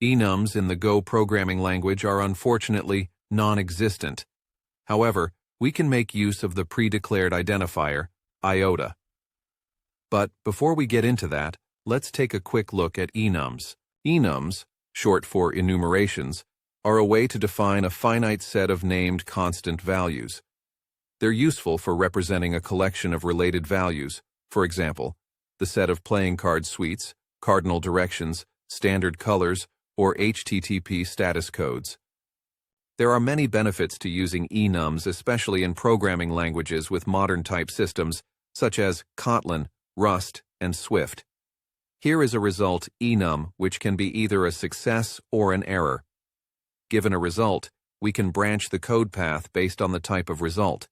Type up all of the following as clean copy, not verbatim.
Enums in the Go programming language are unfortunately non-existent. However, we can make use of the predeclared identifier, iota. But before we get into that, let's take a quick look at enums. Enums, short for enumerations, are a way to define a finite set of named constant values. They're useful for representing a collection of related values, for example, the set of playing card suites, cardinal directions, standard colors, or HTTP status codes. There are many benefits to using enums, especially in programming languages with modern type systems, such as Kotlin, Rust, and Swift. Here is a result enum which can be either a success or an error. Given a result, we can branch the code path based on the type of result.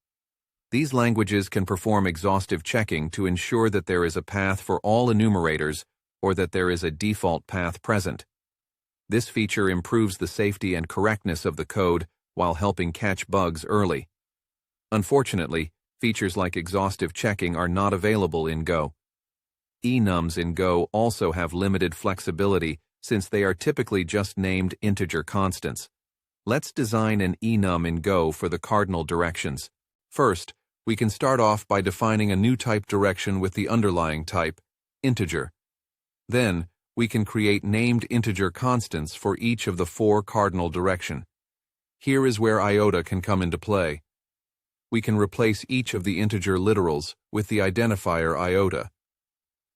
These languages can perform exhaustive checking to ensure that there is a path for all enumerators or that there is a default path present. This feature improves the safety and correctness of the code while helping catch bugs early. Unfortunately, features like exhaustive checking are not available in Go. Enums in Go also have limited flexibility since they are typically just named integer constants. Let's design an enum in Go for the cardinal directions. First, we can start off by defining a new type direction with the underlying type, integer. Then, we can create named integer constants for each of the 4 cardinal direction. Here is where iota can come into play. We can replace each of the integer literals with the identifier iota.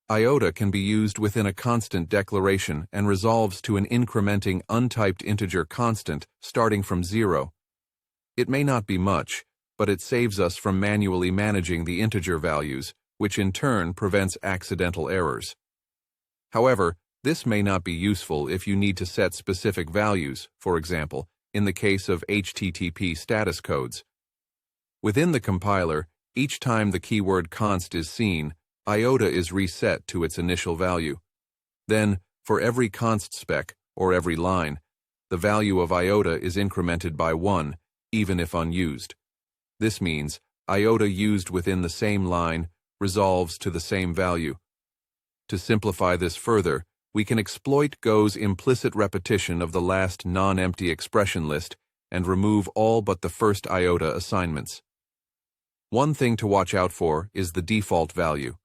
Iota can be used within a constant declaration and resolves to an incrementing untyped integer constant starting from 0. It may not be much, but it saves us from manually managing the integer values, which in turn prevents accidental errors. However, this may not be useful if you need to set specific values, for example, in the case of HTTP status codes. Within the compiler, each time the keyword const is seen, iota is reset to its initial value. Then, for every const spec, or every line, the value of iota is incremented by 1, even if unused. This means iota used within the same line resolves to the same value. To simplify this further, we can exploit Go's implicit repetition of the last non-empty expression list and remove all but the first iota assignments. One thing to watch out for is the default value.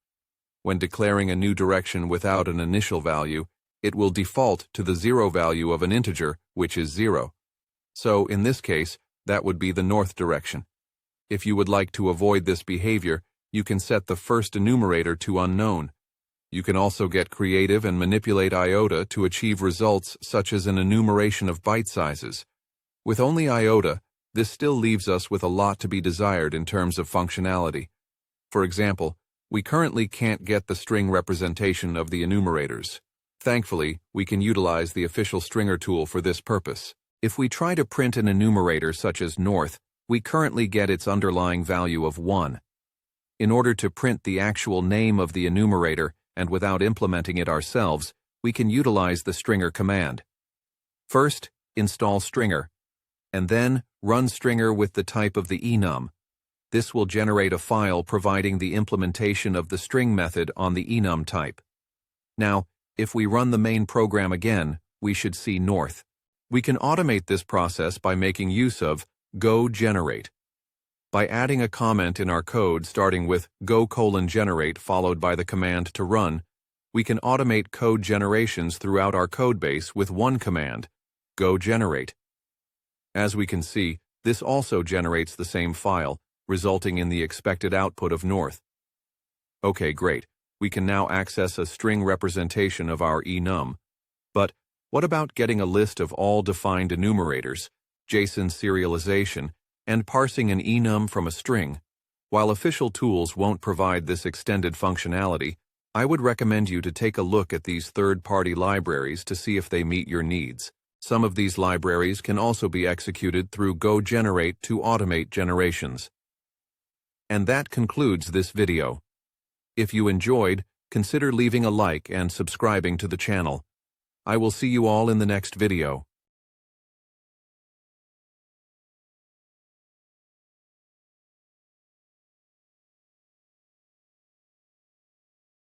When declaring a new direction without an initial value, it will default to the 0 value of an integer, which is 0. So, in this case, that would be the north direction. If you would like to avoid this behavior, you can set the first enumerator to unknown. You can also get creative and manipulate iota to achieve results such as an enumeration of byte sizes. With only iota, this still leaves us with a lot to be desired in terms of functionality. For example, we currently can't get the string representation of the enumerators. Thankfully, we can utilize the official stringer tool for this purpose. If we try to print an enumerator such as north, we currently get its underlying value of 1. In order to print the actual name of the enumerator, and without implementing it ourselves, we can utilize the stringer command. First, install stringer, and then run stringer with the type of the enum. This will generate a file providing the implementation of the string method on the enum type. Now, if we run the main program again, we should see north. We can automate this process by making use of Go generate. By adding a comment in our code starting with go:generate followed by the command to run, we can automate code generations throughout our codebase with one command, go generate. As we can see, this also generates the same file, resulting in the expected output of north. Okay, great. We can now access a string representation of our enum. But what about getting a list of all defined enumerators, JSON serialization, and parsing an enum from a string? While official tools won't provide this extended functionality, I would recommend you to take a look at these third-party libraries to see if they meet your needs. Some of these libraries can also be executed through Go generate to automate generations. And that concludes this video. If you enjoyed, consider leaving a like and subscribing to the channel. I will see you all in the next video.